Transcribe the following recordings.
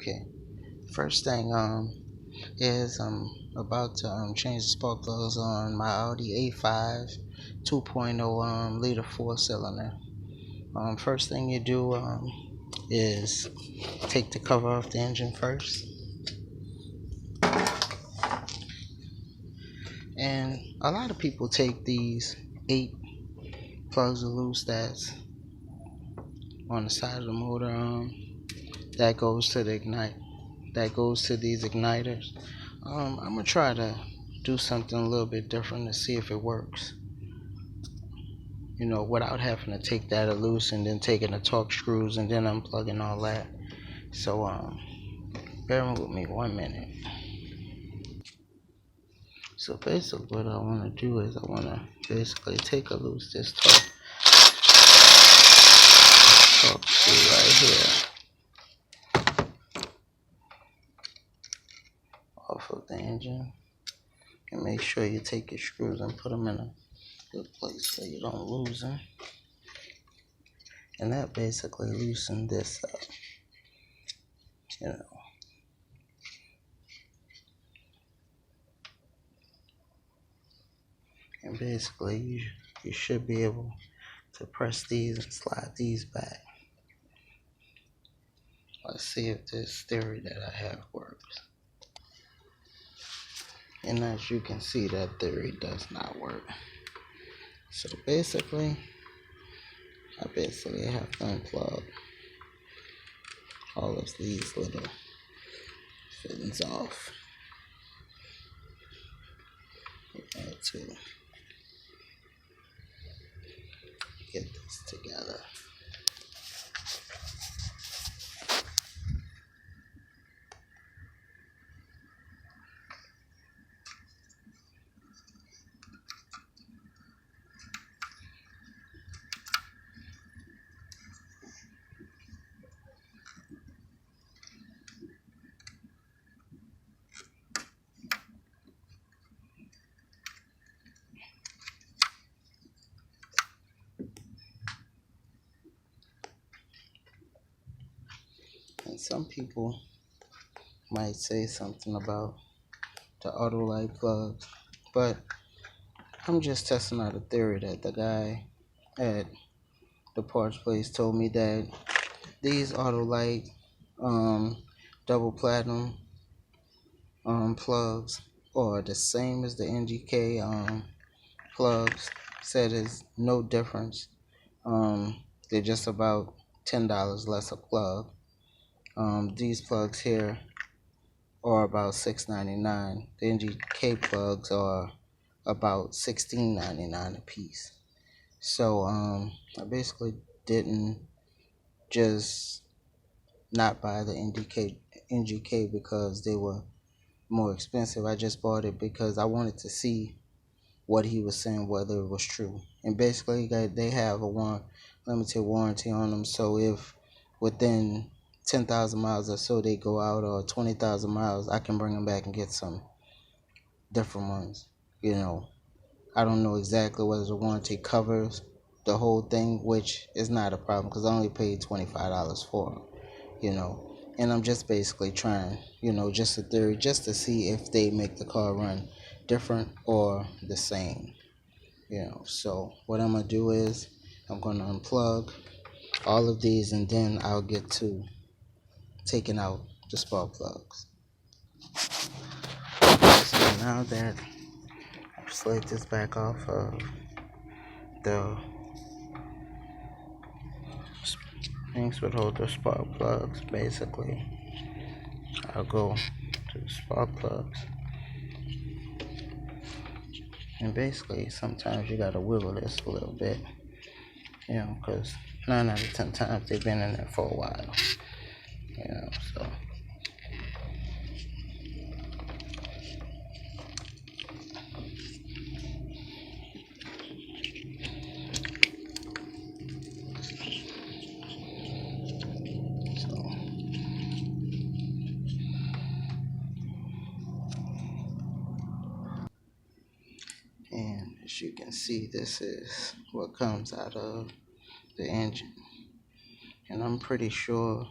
Okay, first thing is I'm about to change the spark plugs on my Audi A5 2.0 liter 4-cylinder. First thing you do is take the cover off the engine first, and a lot of people take these 8 plugs of loose that's on the side of the motor that goes to these igniters. I'm gonna try to do something a little bit different to see if it works, without having to take that loose and then taking the torque screws and then unplugging all that. So bear with me 1 minute. So basically what I want to do is I want to basically take a loose this torque screw right here off of the engine, and make sure you take your screws and put them in a good place so you don't lose them. And that basically loosens this up, and basically you should be able to press these and slide these back. Let's see if this theory that I have works. And as you can see, that theory does not work. So basically, I have to unplug all of these little fittings off. To get this together. And some people might say something about the auto light plugs, but I'm just testing out a theory that the guy at the parts place told me, that these auto light double platinum plugs are the same as the NGK plugs. Said it's no difference. They're just about $10 less a plug. These plugs here are about $6.99. The NGK plugs are about $16.99 a piece. So I basically didn't just not buy the NGK because they were more expensive. I just bought it because I wanted to see what he was saying, whether it was true. And basically they have a limited warranty on them, so if within 10,000 miles or so they go out, or 20,000 miles, I can bring them back and get some different ones. I don't know exactly whether the warranty covers the whole thing, which is not a problem because I only paid $25 for them. And I'm just basically trying, just a theory, just to see if they make the car run different or the same. So what I'm gonna do is I'm gonna unplug all of these, and then I'll get to taking out the spark plugs. So now that I've slid this back off of the things that hold the spark plugs, basically I'll go to the spark plugs, and basically sometimes you gotta wiggle this a little bit, because 9 out of 10 times they've been in there for a while, so and as you can see, this is what comes out of the engine, and I'm pretty sure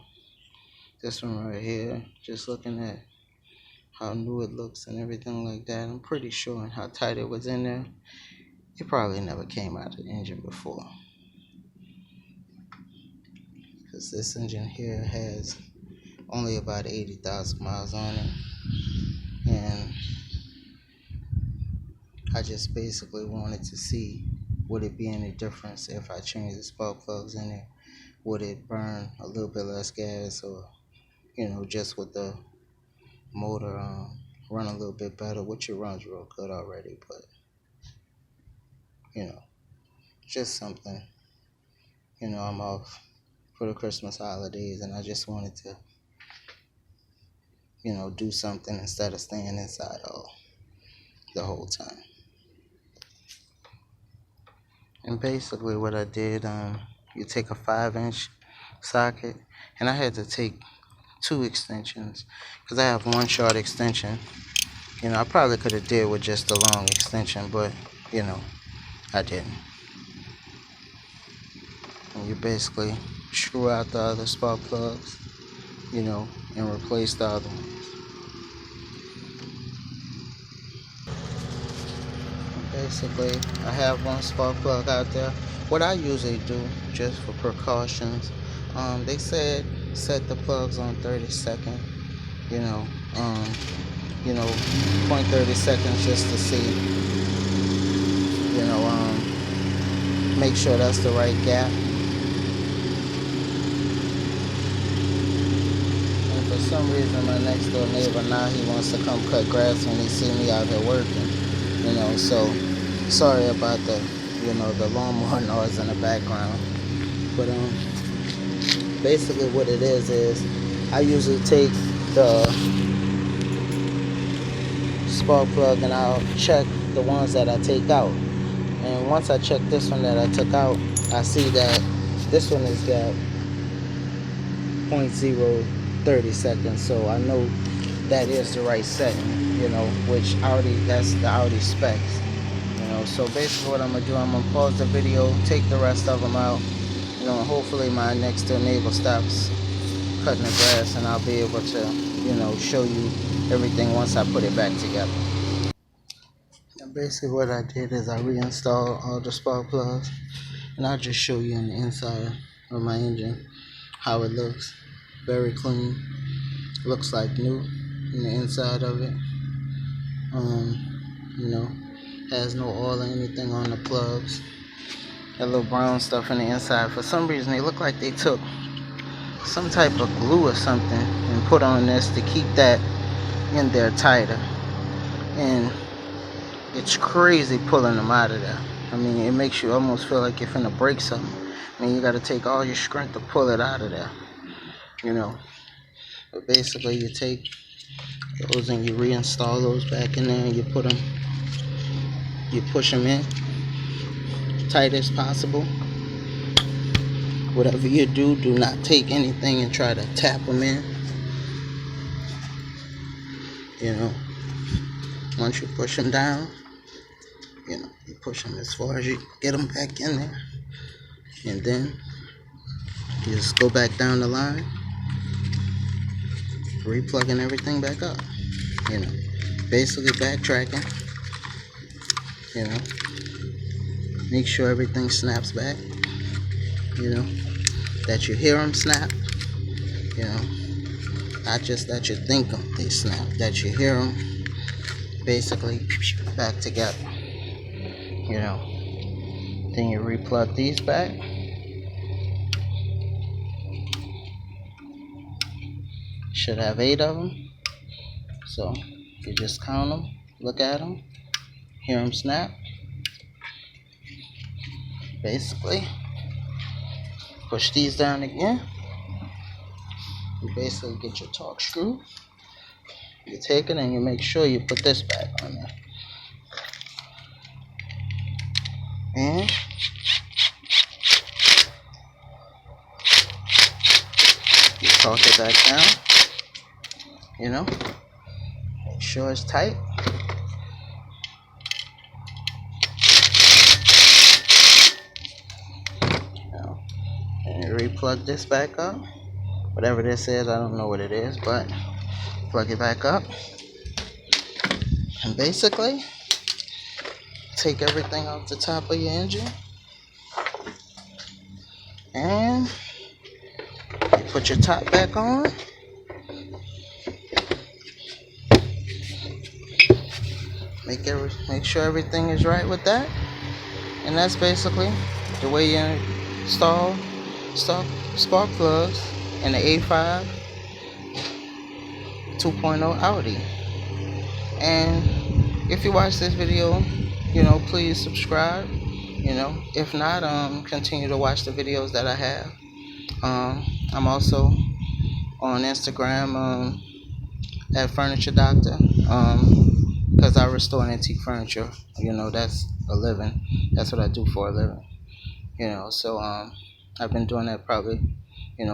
This one right here, just looking at how new it looks and everything like that, I'm pretty sure how tight it was in there. It probably never came out of the engine before, because this engine here has only about 80,000 miles on it, and I just basically wanted to see, would it be any difference if I change the spark plugs in there? Would it burn a little bit less gas, or just with the motor run a little bit better, which it runs real good already, but just something. I'm off for the Christmas holidays, and I just wanted to do something instead of staying inside all the whole time. And basically what I did, you take a 5-inch socket, and I had to take 2 extensions because I have one short extension. I probably could have did with just a long extension, but I didn't. And you basically screw out the other spark plugs, and replace the other ones. Basically, I have one spark plug out there. What I usually do, just for precautions, they said set the plugs on 30 seconds, 0.30 seconds just to see, make sure that's the right gap. And for some reason, my next door neighbor, now he wants to come cut grass when he see me out here working, so sorry about the lawnmower noise in the background. But basically what it is I usually take the spark plug and I'll check the ones that I take out. And once I check this one that I took out, I see that this one has got 0.030 seconds, so I know that is the right setting, which that's the Audi specs. So basically what I'm going to do, I'm going to pause the video, take the rest of them out, and hopefully my next door neighbor stops cutting the grass, and I'll be able to, show you everything once I put it back together. And basically what I did is I reinstalled all the spark plugs, and I'll just show you on the inside of my engine how it looks. Very clean. Looks like new in the inside of it. Has no oil or anything on the plugs. That little brown stuff in the inside, for some reason they look like they took some type of glue or something and put on this to keep that in there tighter. And it's crazy pulling them out of there. I mean, it makes you almost feel like you're finna break something. I mean, you gotta take all your strength to pull it out of there. But basically you take those and you reinstall those back in there, and you push them in tight as possible. Whatever you do, do not take anything and try to tap them in. Once you push them down, you push them as far as you get them back in there, and then you just go back down the line, replugging everything back up. Basically backtracking. Make sure everything snaps back. That you hear them snap. Not just that you think they snap. That you hear them basically back together. Then you replug these back. Should have 8 of them. So you just count them, look at them, hear them snap. Basically, push these down again. You basically get your torque screw. You take it and you make sure you put this back on there. And you torque it back down. Make sure it's tight. And you replug this back up. whatever this is. I don't know what it is, but plug it back up, and basically take everything off the top of your engine, and put your top back on. Make sure everything is right with that, and that's basically the way you install spark plugs in the A5 2.0 Audi. And if you watch this video, please subscribe. If not, continue to watch the videos that I have. I'm also on Instagram at Furniture Doctor, because I restore antique furniture. That's a living. That's what I do for a living. So I've been doing that probably,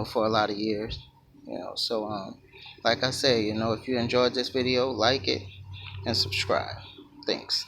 for a lot of years. So like I say, if you enjoyed this video, like it and subscribe. Thanks.